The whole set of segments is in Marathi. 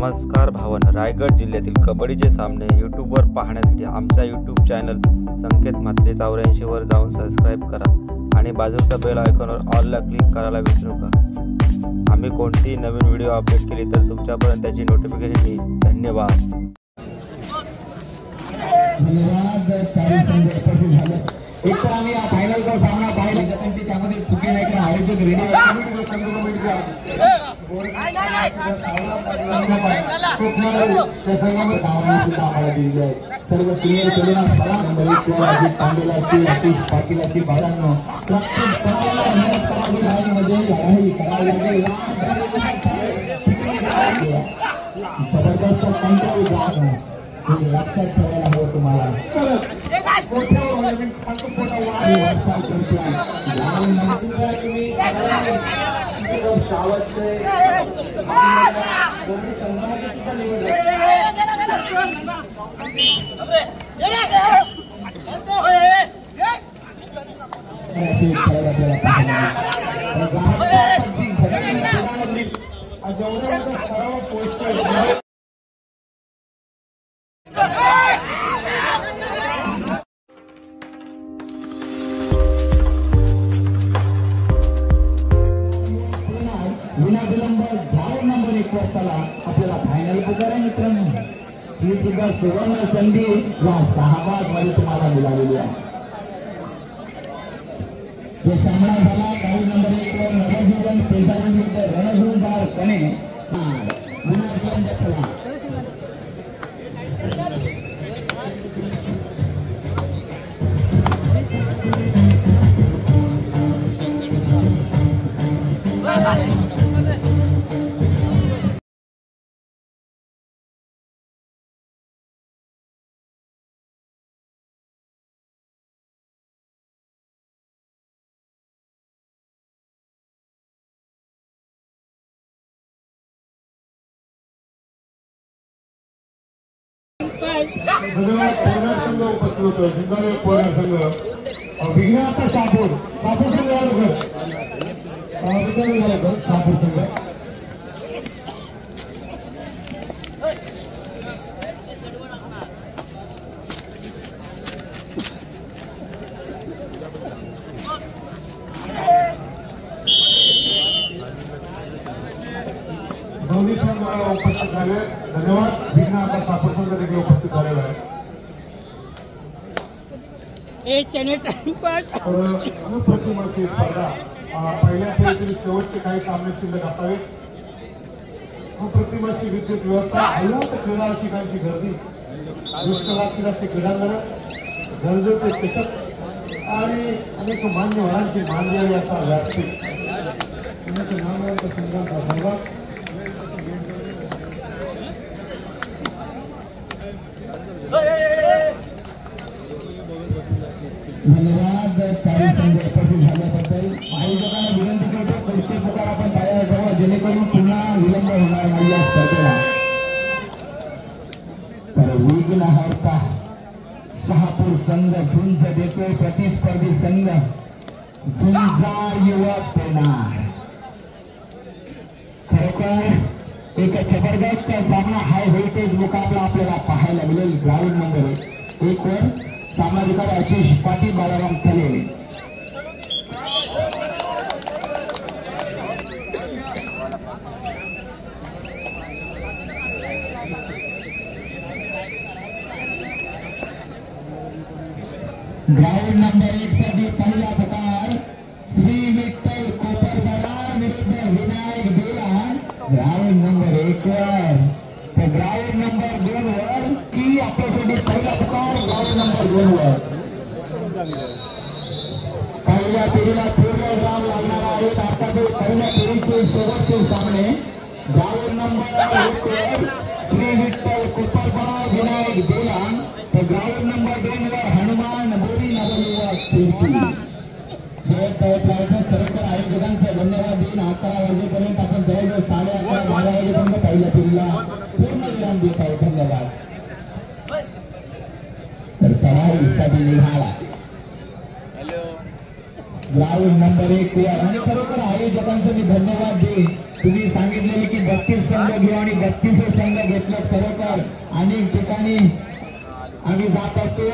नमस्कार भावांनो, रायगड जिल्ह्यातील कबड्डीचे सामने यूट्यूबवर पाहण्यासाठी आमच्या यूट्यूब चॅनल संकेत म्हात्रे 84 वर जाऊन सबस्क्राइब करा आणि बाजूच्या बेल आयकॉनवर ऑलला क्लिक करायला विसरू नका। आम्ही कोणतीही नवीन व्हिडिओ अपडेट केली तर तुमच्यापर्यंत त्याची नोटिफिकेशन येईल। धन्यवाद। एक तर आम्ही फायनल का सामना पाहिला त्यांची त्यामध्ये चुकी नाही कारण आयोजक रेडी सर्व सिनियर खेळून अजित पांडेला असतील आतिश पाटील असतील भावांनो जबरदस्त कंट्रोल लक्षात ठेवायला हवं तुम्हाला। विना विलंब धाव नंबर 1 वर चला आपल्याला फायनल पुकारा मित्रांनो। ही सुद्धा सुवर्ण संधी शाहबाद मध्ये तुम्हाला मिळालेली आहे। जो सामना झाला धाव नंबर 1 वर नवजीवन पेशारी विरुद्ध रणधुरदार कणे विना विलंब चला। विघ्नाथ शापूर उपस्थित झाले। धन्यवाद। विघ्नाथ शापूर संघ देखील उपस्थित झालेला आहे। अप्रतिम अशी स्पर्धा पहिल्या फेरीतील शेवटचे काही सामने शिल्लक असावेत। अप्रतिम अशी विद्युत व्यवस्था अल्लात क्रीडा रसिकांची गर्दी दुष्कलातील असे क्रीडांगण गरजेचे चषक आणि अनेक मान्यवरांची मानलेली असा व्यासपीठ अनेक नामवंत संघांचा सहभाग। धन्यवाद। 40 संघ उपस्थित झाल्याबद्दल आयोजकांना विनंती करतो प्रत्येक प्रकार आपण तयार ठेवा जेणेकरून पुन्हा विलंब होणार नाही या स्पर्धेला। तर विघ्नहर्ता शहापूर संघ झुंज देतोय प्रतिस्पर्धी संघ झुंजार युवक पेनार। खरोखर एक जबरदस्त सामना हाय व्होल्टेज मुकाबला आपल्याला पाहायला मिळेल। ग्राउंड नंबर 1 वर सामनाधिकारी आशिष पाटील बालाराम थले। ग्राउंड नंबर 1 साठी पहिला पुकार श्री विठ्ठल कोपरबरार विरुद्ध विनायक बेलान। ग्राउंड नंबर 1 वर तर ग्राउंड नंबर 2 वर की आपल्यासाठी पहिला पुकार ग्राउंड नंबर 2 वर पहिल्या फेरीला पूर्ण ग्राउंड लागणार आहेत। आता ते पहिल्या फेरीचे शेवटचे सामने ग्राउंड नंबर 1 वर श्री विठ्ठल कोपरबरार विनायक बेलान तर ग्राउंड नंबर 2 वर हनुमान बोरी नवयुवक चिरकी। खरोखर आयोजकांचा धन्यवाद देऊन 11 वाजेपर्यंत आपण जवळजवळ 11:30 वाजेपर्यंत पहिल्या फेरीला पूर्ण विराम देत आहोत। धन्यवाद। तर चला इस्ताबी निघाला ग्राउंड नंबर 1 आणि खरोखर आयोजकांचे मी धन्यवाद देईन। तुम्ही सांगितलेले की 32 संघ घेऊ आणि 32 संघ घेतलं. खरोखर अनेक ठिकाणी आम्ही जात असतो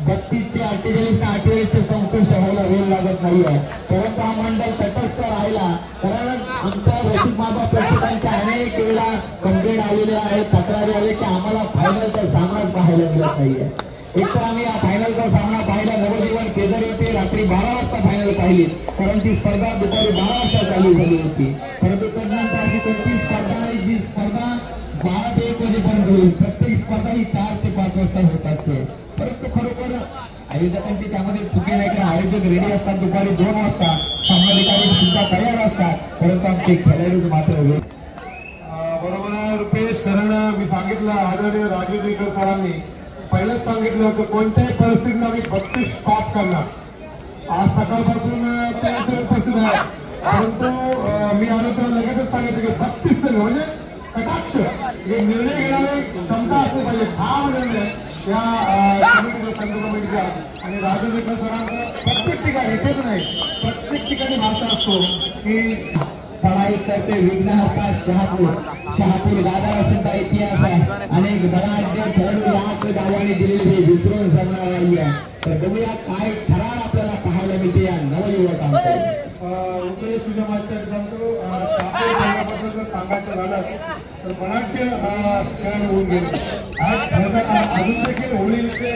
32 चे 48 ना 48 चे 67 व्हायला वेळ लागत नाहीये. परंतु हा मंडळ तटस्थ राहिला. कारण आमच्या रसिक बाबा प्रेक्षकांच्या अनेक वेळा कंप्लेंट आलेले आहेत, तक्रारी आले की आम्हाला फायनलचा सामनाच पाहायला मिळत नाहीये. एक तर आम्ही फायनलचा सामना पाहिला नवजीवन केदार येथे रात्री 12 वाजता फायनल पाहिली, कारण ती स्पर्धा दुपारी 12 वाजता चालू झाली होती. परंतु तदनंतर अशी कोणती स्पर्धा नाही जी स्पर्धा 12 ते 1 वाजेपर्यंत होईल. प्रत्येक स्पर्धा ही 4 ते 5 वाजता होत असते. परंतु खरोखर आयोजकांची त्यामध्ये चुकी नाही, कारण आयोजक रेडी असतात दुपारी 2 वाजता, सामनाधिकारी सुद्धा तयार असतात, परंतु आमचे खेळाडूच मात्र बरोबर आहे रुपेश. कारण मी सांगितलं आदरणीय राजू देकर सरांनी पहिलंच सांगितलं होतं कोणत्याही परिस्थितीत आम्ही 32 स्टॉप करणार. आज सकाळपासून ते उपस्थित आहे, परंतु मी आलो तर लगेचच सांगितलं की 32 संघ म्हणजे कटाक्ष निर्णय घेणारे क्षमता असली पाहिजे. हा निर्णय या कमिटीचा संघ कमिटीचा आणि राजू देकर सरांचं प्रत्येक ठिकाणी इथेच नाही प्रत्येक ठिकाणी भाषा असतो की चढाई करते विघ्नहर्ता शहापूर गावाला सुद्धा इतिहास आहे. अनेक बलाढ्य खेळाडू याच गावाने दिलेले हे विसरून जगणार नाही आहे. तर बघूया काय ठराव आपल्याला पाहायला मिळते या नवयुवकांकडे. रुपेश तुझ्या मागच्या सांगतो संघाबद्दल जर सांगायचं झालं तर बलाढ्य खेळ होऊन गेले. अजून देखील होळीचे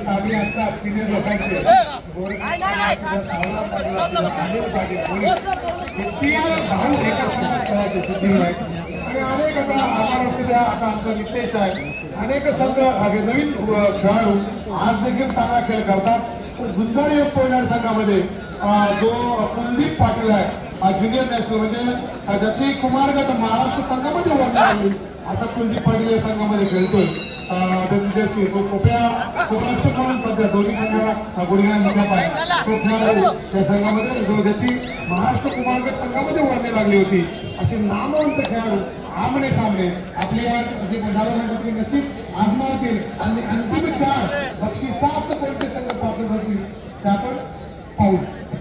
सामने असतात सिनियर लोकांचे आणि अनेक आता आम्हाला असू द्या, आता आमचा नितेश आहे, अनेक संघ नवीन खेळाडू आज देखील चांगला खेळ करतात. झुंजारी पोहणार संघामध्ये जो कुलदीप पाटील आहे ज्युनियर नॅशनल म्हणजे ज्याची कुमारगट महाराष्ट्र संघामध्ये वर्णन आली असा कुलदीप पाटील या संघामध्ये खेळतोय. त्यांच्याशी तो कोपरक्षक म्हणून सध्या दोन्ही संघाला गुडघ्याला निघत आहे. तो खेळाडू त्या संघामध्ये जो ज्याची महाराष्ट्र कुमारगट संघामध्ये वर्णन लागली होती. अशी नामवंत खेळाडू आमने सामने आपली जी झाल्यानंतर नशीब आजमावतील आणि अंतिम 4 बक्षिसात कोणते संघ प्राप्त होतील ते आपण पाहू.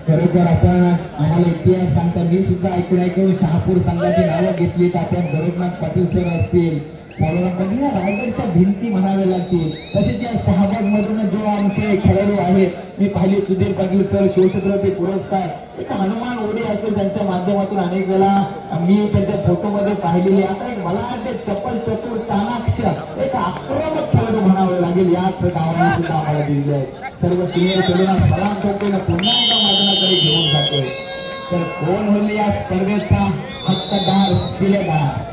खरोखर आपण आम्हाला इतिहास सांगता मी सुद्धा ऐकून शहापूर संघाची नावं घेतली तर आपण गोरखनाथ पाटील सर असतील, सावरंगांनी रायगडच्या भिंती म्हणावे लागतील. तसेच या शहाबाद मधून जो आमचे खेळाडू आहेत मी पाहिले सुधीर पाटील सर शिवछत्रपती पुरस्कार एक हनुमान ओढी असेल त्यांच्या माध्यमातून अनेक वेळा मी त्यांच्या फोटोमध्ये पाहिलेली. आता एक मला वाटते चपल चतुर चाणाक्ष एक आक्रमक खेळाडू म्हणावे लागेल याच गावाने सुद्धा आम्हाला दिलेले आहे. सर्व सिनियर खेळाडूंना सलाम करतोय ना पुन्हा एकदा मैदानाकडे घेऊन जातोय. तर कोण होईल या स्पर्धेचा हक्कदार शिलेदार.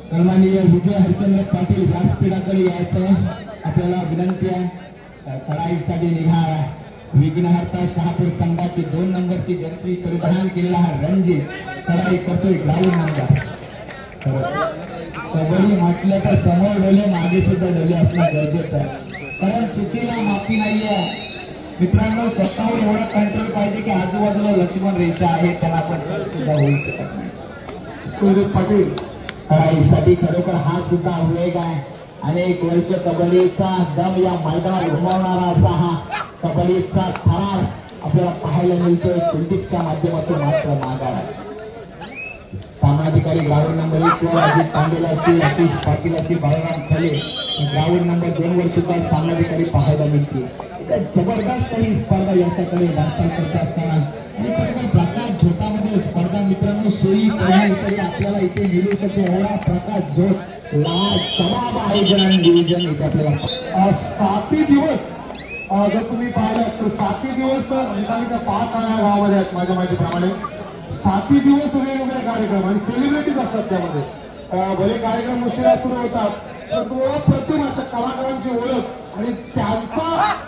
सन्माननीय विजय हरिचंद्र पाटील व्यासपीठाकडे यायचं आपल्याला विनंती आहे. चढाईसाठी निघाला विघ्नहर्ता शहापूर संघाची 2 नंबरची जर्सी परिधान केलेला हा रणजित चढाई करतोय ग्राउंड नंबर. कबड्डी म्हटलं तर समोर डोले मागे सुद्धा डोले असणं गरजेचं आहे, कारण चुकीला माफी नाहीये. मित्रांनो स्वतःवर एवढा कंट्रोल पाहिजे की आजूबाजूला लक्ष्मण रेषा आहे त्यांना आपण सुद्धा होऊ शकत नाही. पाटील चढाईसाठी खरोखर हा सुद्धा वेग आहे. अनेक वर्ष कबड्डीचा दम या मैदानात घुमवणारा असा हा कबड्डीचा थरार आपल्याला पाहायला मिळतोय. कुलदीपच्या माध्यमातून मात्र माघार आहे. सामनाधिकारी ग्राउंड नंबर 1 वर अजित पांडेला असतील, आशिष पाटील असतील, बाळराम खले. ग्राउंड नंबर 2 वर सुद्धा सामनाधिकारी पाहायला मिळतील. जबरदस्त ही स्पर्धा याच्याकडे वाटचाल करत असताना आणि खरोखर प्रकाश झोतामध्ये स्पर्धा मित्रांनो सोयी तरी आपल्याला इथे मिळू शकते. एवढा प्रकाश झोत लाजवाब आयोजन नियोजन इथे आपल्याला 7 दिवस जर तुम्ही पाहिलं तर 7 दिवस निकालीच्या 5 गावामध्ये आहेत माझ्या माहितीप्रमाणे. 7 दिवस वेगवेगळे कार्यक्रम आणि सेलिब्रिटीज असतात त्यामध्ये. भले कार्यक्रम उशिरा सुरू होतात तर अप्रतिम अशा कलाकारांची ओळख आणि त्यांचा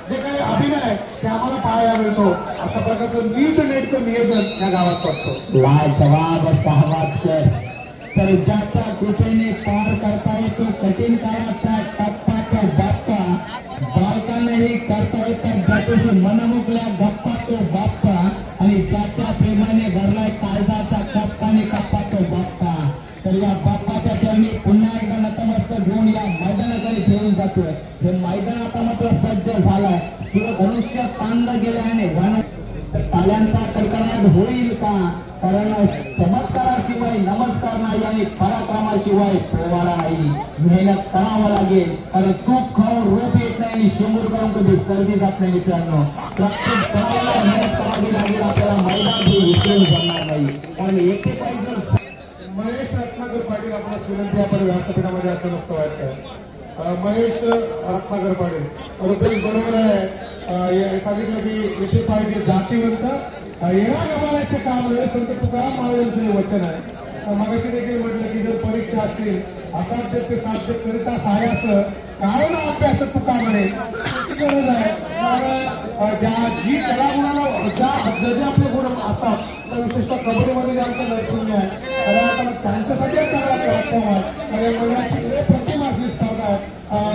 जे काही अभिनय ते आम्हाला पाहायला मिळतो. अशा प्रकारचं नीट नेटचं नियोजन या गावात असतं. लाजवाब शहाबाजकर तर ज्याच्या कृपेने पार करता येतो कठीण काळाचा टप्पा तो बाप्पा, बालकांनाही करता येतात ज्याच्याशी मनमुकल्या गप्पा तो बाप्पा, आणि ज्याच्या प्रेमाने भरलाय काळजाचा कप्पा आणि कप्पा तो बाप्पा. तर या बाप्पाच्या चरणी पुन्हा एकदा नतमस्तक घेऊन या मैदानाकडे घेऊन जातोय. हे मैदान आता मात्र सज्ज झालाय. शिवधनुष्य ताणलं गेलं आणि टाळ्यांचा कडकडाट होईल का? कारण चमत्काराशिवाय नमस्कार नाही आणि पराक्रमाशिवाय पोवाडा नाही. मेहनत करावं लागेल, कारण तूप खाऊन रूप येत नाही आणि शेंबूर करून कधी सर्दी जात नाही. मित्रांनो, प्रत्येक सणाला मेहनत करावी लागेल. आपल्याला मैदान हे विसरून जाणार नाही, कारण एकटे पाहिजे. महेश रत्नाकर पाटील आपला विनंती आपण व्यासपीठामध्ये असं नसतं वाटतं. महेश रत्नाकर पाटील बरोबर आहे. सांगितलं की इथे पाहिजे जातीवंत येणा गमायचे काम नव्हे, संत तुकाराम महाराजांचं हे वचन आहे. मगाशी देखील म्हटलं की जर परीक्षा असतील असाध्य ते साध्य करिता सायास कारण अभ्यास तुका म्हणे गरज आहे. जी कलागुणाला जे आपले गुण असतात, तर विशेषतः कबड्डीमध्ये जे आमचं नैपुण्य आहे, खऱ्या त्यांच्यासाठी चांगला प्लॅटफॉर्म आहे. आणि मुलाची प्रतिम अशी स्पर्धा आहे,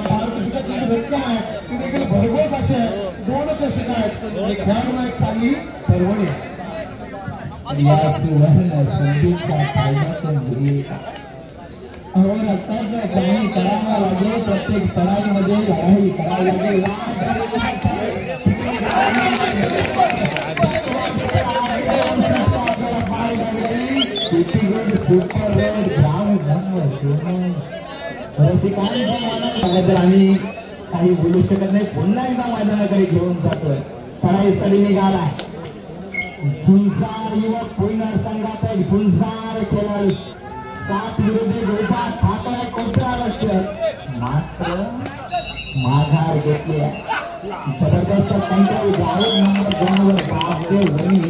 पारितोषिकाची रक्कम आहे, ती देखील भरघोस अशी आहे. 2 चषक आहेत. खेळाडूंना एक चांगली परवणी आहे. रक्ताचं पाणी करावं लागेल. प्रत्येक चढाईमध्ये लढाई करावी लागेल. आम्ही काही बोलू शकत नाही. पुन्हा एकदा मैदानाकडे घेऊन जातोय. चढाईसाठी निघाला सुनसार युवक पुईनर संघाचा एक सुनसार खेळाडू 7 विरुद्ध गोपा ठाकरे कोपरा लक्ष मात्र माघार घेतली. जबरदस्त कंट्रोल. गावक नंबर 2 वर बापदेव वनी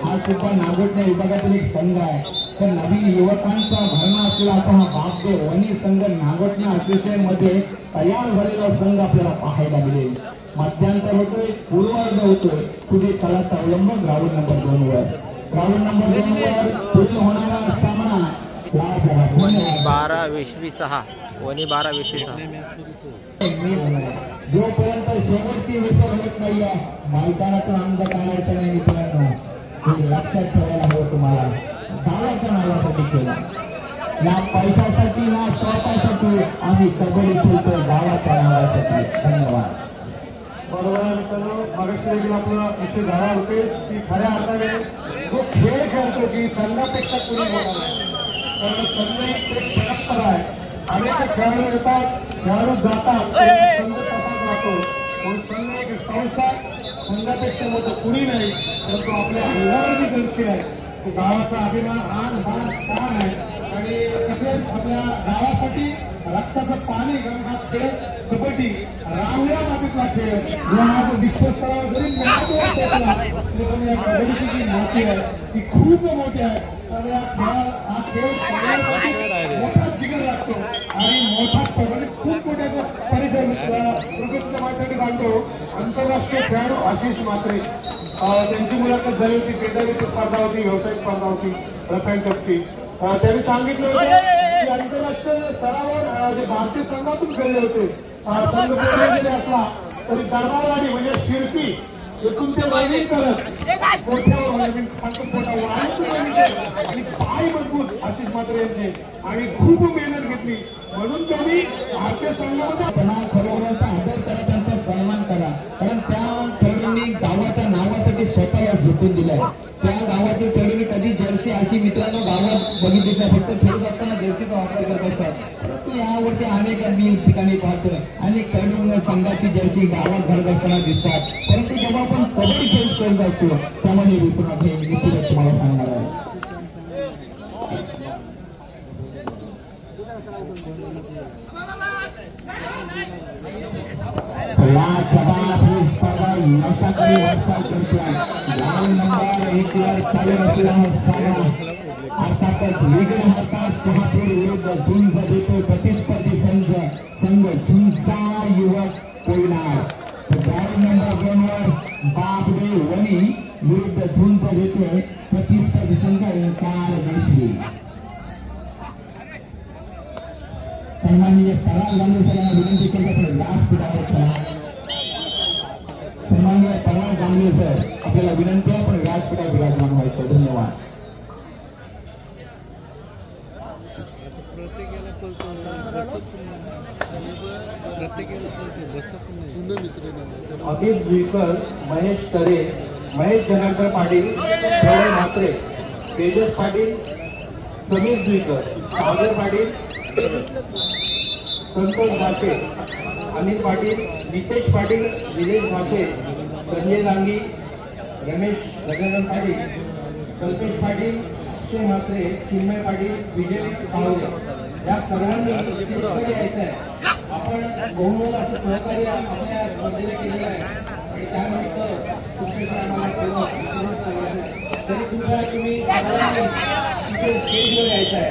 हा सुद्धा नागोठणे विभागातील एक संघ आहे. तर नवीन युवकांचा भरणा असलेला असा हा बापदेव वनी संघ नागोठणे असोसिएशन मध्ये तयार झालेला संघ आपल्याला पाहायला मिळेल. मध्यांतर होतोय, पूर्वार्ध होतोय. पुढे कलाचा अवलंब ग्राउंड नंबर 2 वर. ग्राउंड नंबर 2 वर पुढे होणारा सामना 12-20-6 वनी 12-20-6. जोपर्यंत शेवटची विसर होत नाहीये मैदानातून अंग काढायचं नाही. मित्रांनो, हे लक्षात ठेवायला हवं. तुम्हाला गावाच्या नावासाठी केला, ना पैशासाठी ना स्वतःसाठी आम्ही कबड्डी खेळतोय, गावाच्या नावासाठी. धन्यवाद. बरोबर आहे मित्रांनो. मागाशी देखील आपला विषय झाला होते की खऱ्या अर्थाने जो खेळ खेळतो की संघापेक्षा कोणी मोठा नाही. कारण संघ एक परंपरा आहे. अनेक खेळाडू येतात, खेळाडू जातात, संघ तसाच राहतो. पण संघ एक संस्था, संघापेक्षा मोठं कुणी नाही. परंतु आपल्या अंगावर जी गरज आहे तो गावाचा अभिमान आन बाण स्थान आहे. आणि तसेच आपल्या गावासाठी रक्ताचं पाणी कारण हा खेळ कबड्डी रांगल्या मातीतला खेळ आज विश्वस्तरावर जरी पोहोचला तरी या कबड्डीची जी मोठी आहे ती खूप मोठी आहे. तर हा खेळ सगळ्यांसाठी मोठा जिगर लागतो आणि मोठा कबड्डी खूप मोठ्या परिचय प्रकृतीच्या माध्यमातून सांगतो. आंतरराष्ट्रीय खेळाडू आशिष म्हात्रे त्यांची मुलाखत झाली होती. पेदारीची स्पर्धा होती, व्यावसायिक स्पर्धा होती रफेल कपची. त्यांनी सांगितलं होतं की आंतरराष्ट्रीय स्तरावर जे भारतीय संघातून गेले होते संघ जरी असला तरी दरबारवाडी म्हणजे शिरपी एकूण ते रनिंग करत मोठ्यावर आणि पाय मजबूत आशिष म्हात्रे यांचे आणि खूप मेहनत घेतली. म्हणून त्यांनी भारतीय संघामध्ये खरोखरचा आदर करा, त्यांचा सन्मान करा. कारण त्या खेळाडूंनी गावाच्या नावासाठी स्वतःला झोपून दिलंय. त्या गावातील खेळाडूंनी कधी जर्सी अशी मित्रांनो गावात बघितली नाही. फक्त खेळत असताना जर्सीचा वापर करत असतात. परंतु यावरचे अनेक आम्ही ठिकाणी पाहतोय अनेक खेळाडूंना संघाची जर्सी गावात घालत असताना दिसतात. परंतु जेव्हा आपण कबड्डी खेळ खेळत असतो त्यामध्ये विसरून हे निश्चितच तुम्हाला सांगणार आहे. यशाकडे वाटचाल करते. ग्राउंड नंबर 1 वर चालू असलेला सामना अर्थातच वेगळा होता. शहापूर विरुद्ध झुंज देतो प्रतिस्पर्धी संघ झुंजा युवक कोयनाड. ग्राउंड नंबर 2 वर बापदेव वनी विरुद्ध झुंज देतोय प्रतिस्पर्धी संघ ओंकार देशवी. सन्माननीय पराग गांधी सरांना विनंती केली आपण व्यासपीठावर खेळा. सन्माननीय पराग गांधी सर आपल्याला विनंती आहे आपण व्यासपीठावर विराजमान व्हायचं. धन्यवाद. अभित जुईकर, महेश तरे महेश जनार्दन पाटील, प्रवीण म्हात्रे, तेजस पाटील, समीर जुईकर, सागर पाटील, संतोष भाषे, अनिल पाटील, नितेश पाटील, निलेश भाषे, संजय लांगी, रमेश गजानन पाटील, कल्पेश पाटील, अक्षय म्हात्रे, चिन्मय पाटील, विजय पाहुणे या सर्वांनी स्टेजवर यायचं आहे. आपण बहुमोल असं सहकार्य आपल्या स्पर्धेला केलेलं आहे आणि त्यानिमित्त तुमच्याकडे आम्हाला तरी कृपया तुम्ही तिथे स्टेजवर यायचं आहे.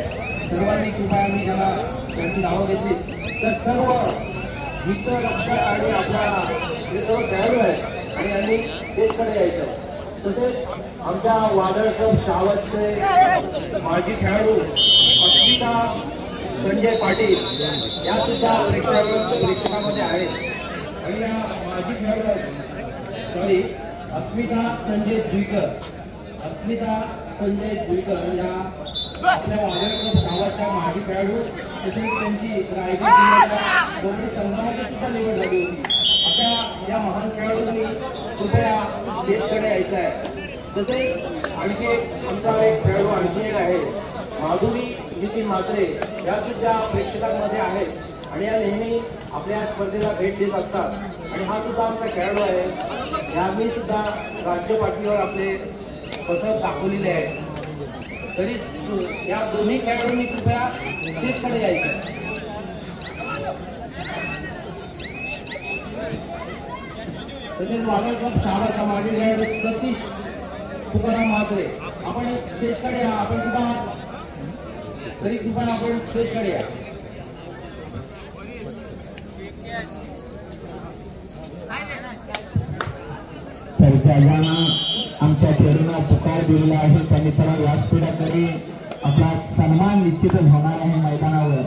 सर्वांनी कृपया आम्ही ज्याला त्यांची नावं घेतली तर सर्व मित्र आणि आपला हे सर्व खेळाडू आहेत आणि यांनी स्टेजकडे यायचं आहे. तसेच आमच्या वादळ कप शावतचे माजी खेळाडू अस्मिता संजय पाटील या सुद्धा प्रेक्षकामध्ये आहेत आणि या माजी खेळाडू अस्मिता संजय जुईकर, अस्मिता संजय जुईकर या आपल्या वादळ कप शावतच्या माजी खेळाडू तसेच त्यांची रायगड जिल्ह्याच्या दोन्ही संघामध्ये सुद्धा निवड झाली होती. अशा या महान खेळाडूंनी कृपया स्टेजकडे यायचं आहे. तसेच आणखी आमचा एक खेळाडू आणखी एक आहे माधुरी नितीन म्हात्रे या सुद्धा प्रेक्षकांमध्ये आहेत आणि या नेहमी आपल्या स्पर्धेला भेट देत असतात आणि हा सुद्धा आमचा खेळाडू आहे. यांनी सुद्धा राज्य पातळीवर आपले कसरत दाखवलेले आहे. तरी या दोन्ही खेळाडूंनी कृपया स्टेजकडे यायचं. तसेच वादळ कप शाळा मागील खेळाडू सतीश तुकाराम म्हात्रे आपण स्टेजकडे या. आपण सुद्धा तरी कृपया आपण स्टेजकडे या. तर ज्यांना आमच्या खेळाडूंना पुकार दिलेला आहे त्यांनी चला व्यासपीठाकडे आपला सन्मान निश्चितच होणार आहे मैदानावर.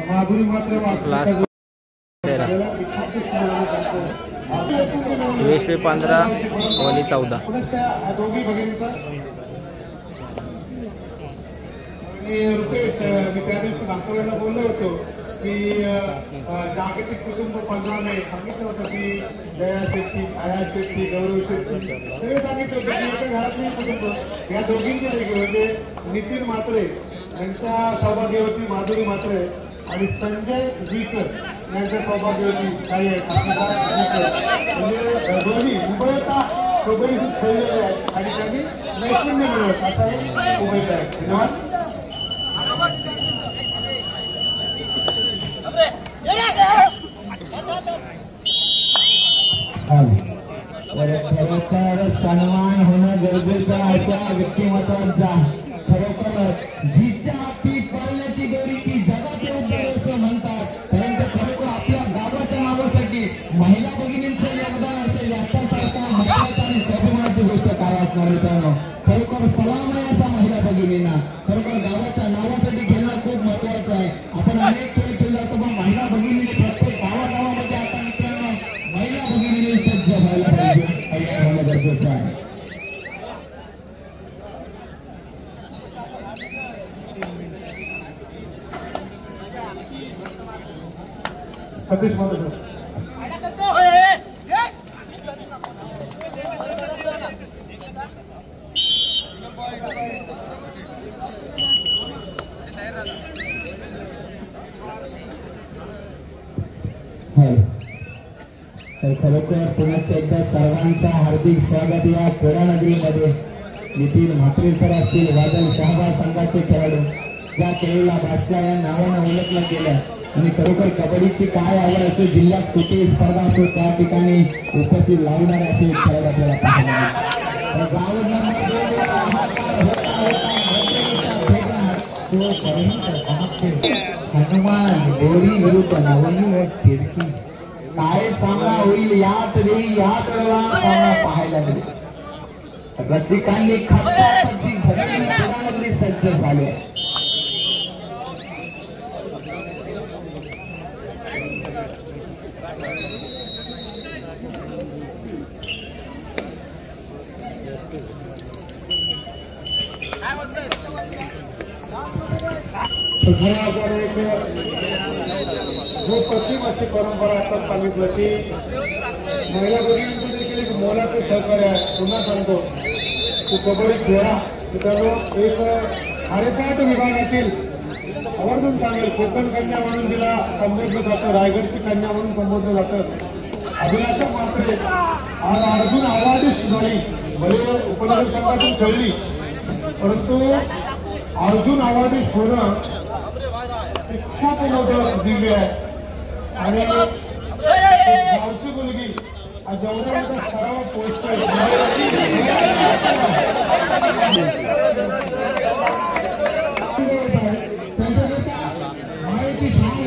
माधुरी मात्र USB 15 वली 14 दोघी भगिनीचा रुपेश मी त्या दिवशी नागपूरला बोललो होतो की जागतिक कुटुंब 15 मे सांगितलं होतं की दया शेट्टी, आया शेट्टी, गौरव शेट्टी सगळे सांगितलं होतं की एका घरातली कुटुंब या दोघींची म्हणजे नितीन म्हात्रे यांच्या सौभाग्यवती माधुरी म्हात्रे आणि संजय जुईकर यांच्या सौभाग्यवती काही म्हणजे दोन्ही उभयता दोघंही खेळलेले आहेत आणि त्यांनी नैपुण्य मिळवत असा एक उभयत आहे. धन्यवाद. खरोखर सन्मान होणं गरजेचं अशा व्यक्तिमत्वाचा खरोखर जिच्या हाती पाळण्याची गौरी ती जगाचे उद्योग असं म्हणतात. परंतु खरोखर आपल्या गावाच्या नावासाठी महिला भगिनींचं योगदान असेल याच्यासारख्या महत्वाचा आणि स्वाभिमानाची गोष्ट काय असणार मित्रांनो. खरोखर सलाम आहे असा महिला भगिनींना. खरोखर गावाच्या नावासाठी खेळणं खूप महत्वाचं आहे. आपण अनेक खेळ खेळलो असतो पण महिला भगिनीने प्रत्येक गावागावामध्ये आता मित्रांनो महिला भगिनीने सज्ज व्हायला पाहिजे होणं गरजेचं आहे. सतीश माधव तर खरोखर पुन्हा एकदा सर्वांचा हार्दिक स्वागत या क्रीडानगरीमध्ये. नितीन म्हात्रे सर असतील, वादळ शहाबाज संघाचे खेळाडू या खेळीला बादशाह या नावानं ओळखलं गेलं आणि खरोखर कबड्डीची काय आवड असो जिल्ह्यात कुठेही स्पर्धा असो त्या ठिकाणी उपस्थित लावणारे असे खेळाडू आपल्याला पाहायला हनुमान गोरी विरुद्ध नवनी फिरकी काय सामना होईल याच वेळी याच वेळेला सामना पाहायला मिळेल. रसिकांनी खचाखची घडवली सज्ज झाले. जो प्रतिम अशी परंपरा आता सांगितलं की महिला भगिनींचं देखील एक मोलाचं सहकार्य आहे. पुन्हा सांगतो तो कबड्डी खेळा मित्रांनो एक खारेपाट विभागातील आवर्जून सांगेल कोकण कन्या म्हणून तिला संबोधलं जातं, रायगडची कन्या म्हणून संबोधलं जातं. अभिलाषा मात्रे आज अर्जुन अवॉर्डिस्ट झाली, भले उपनगर संघातून खेळली परंतु अर्जुन अवॉर्डिस्ट होणं खूप मोठं दिव्य आहे. आणि गावची मुलगी जेवढ्या मोठ्या स्तरावर पोहोचतोय मायेची शाळा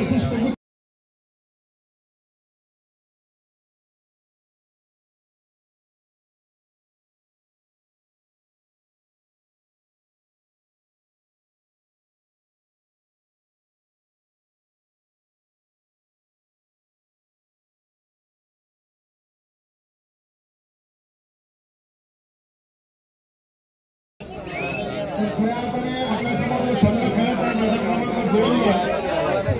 खऱ्यापणे आपल्यासमोर संघ खेळत आहे.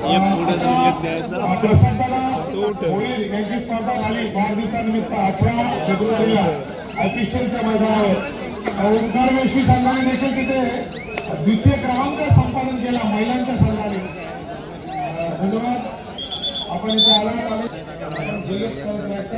माझ्या क्रमांक 2 होईल यांची स्पर्धा झाली वाढदिवसानिमित्त 18 फेब्रुवारीला आयपीएलच्या मैदानावर ओंकार वेशवी संघाने देखील तिथे द्वितीय क्रमांक संपादन केला महिलांच्या संघाने. धन्यवाद. आपण इथे आलो आपण जलद करत राहायचं.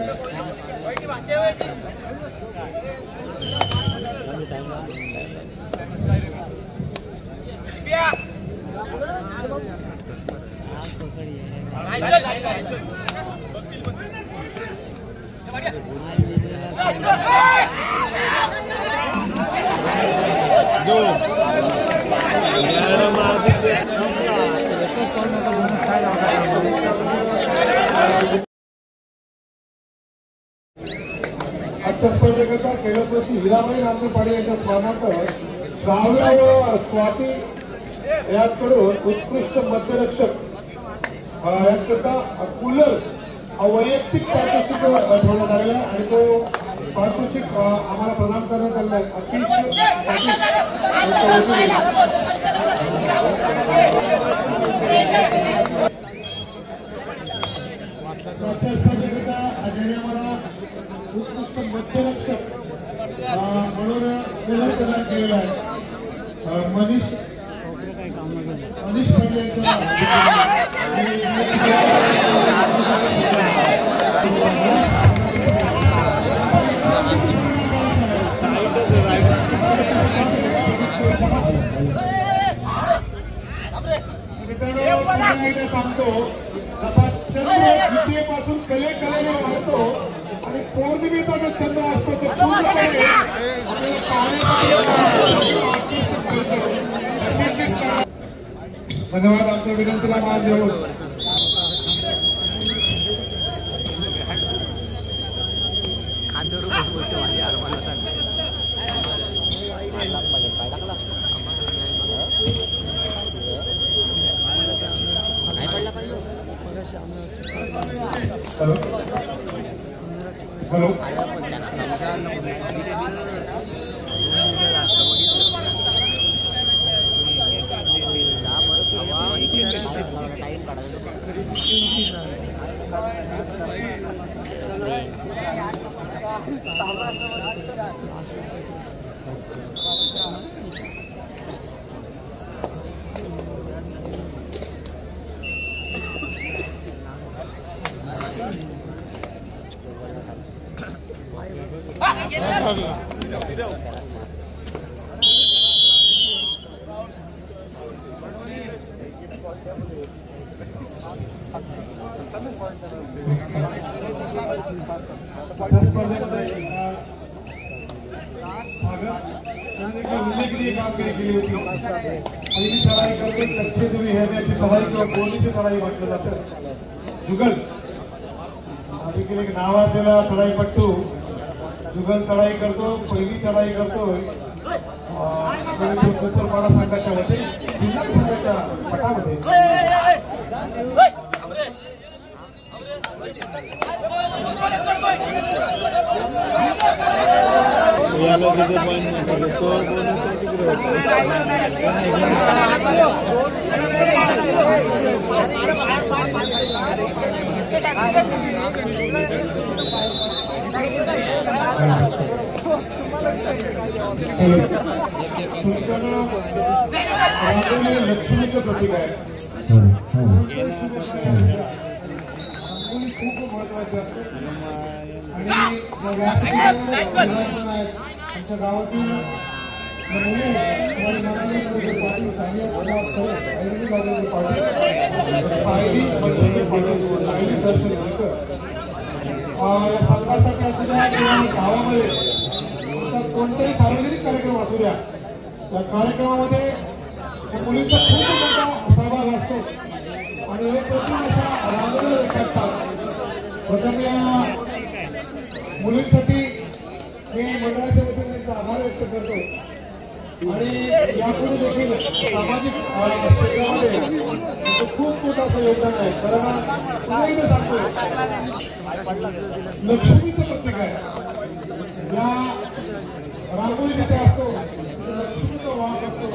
आजच्या स्पर्धेकरता गेल्याच वर्षी हिराबाई नामदेव पाटील यांच्या स्मरणार्थ श्राव्य व स्वाती याचकडून उत्कृष्ट मध्यरक्षक याचकरता कूलर वैयक्तिक पारितोषिक ठेवण्यात आलेला आहे आणि तो पारितोषिक आम्हाला प्रदान करण्यात आलेला आहे. आजच्या स्पर्धेकरता आम्हाला उत्कृष्ट मध्यरक्षक म्हणून कूलर प्रदान केलेला आहे. मनीष पाटील सांगतो जसा चंद्र द्वितीयेपासून कलेने वाढतो आणि पौर्णिमेचा जो चंद्र असतो तो पूर्णपणे धन्यवाद. आमच्या विनंतीला मान देऊन हॅलो उल्लेखनीय कामगिरी केली होती. पहिली चढाई करते लक्षद्वीप हेरण्याची चढाई किंवा कोणीची चढाई म्हटलं जातं. जुगल देखील एक नावाजलेला चढाईपट्टू जुगल चढाई करतो. पहिली चढाई करतोय पाडा संघाच्या मध्ये जिल्हा संघाच्या पटामध्ये. लक्ष्मीचं प्रतीक आहे. खूप महत्वाचे असते आणि आमच्या गावातील संघासाठी असू द्या किंवा गावामध्ये कोणताही सार्वजनिक कार्यक्रम असू द्या, त्या कार्यक्रमामध्ये मुलींचा खूप मोठा सहभाग असतो आणि हे प्रथम अशा रांगोळ्या करतात. प्रथम या मुलींसाठी मी मंडळाच्या वतीने त्यांचा आभार व्यक्त करतो आणि यापुढे देखील सामाजिक क्षेत्रामध्ये खूप मोठं असं योगदान आहे. कारण सांगतो लक्ष्मीचं प्रतीक आहे. या रांगोळी जिथे असतो लक्ष्मीचा वास असतो.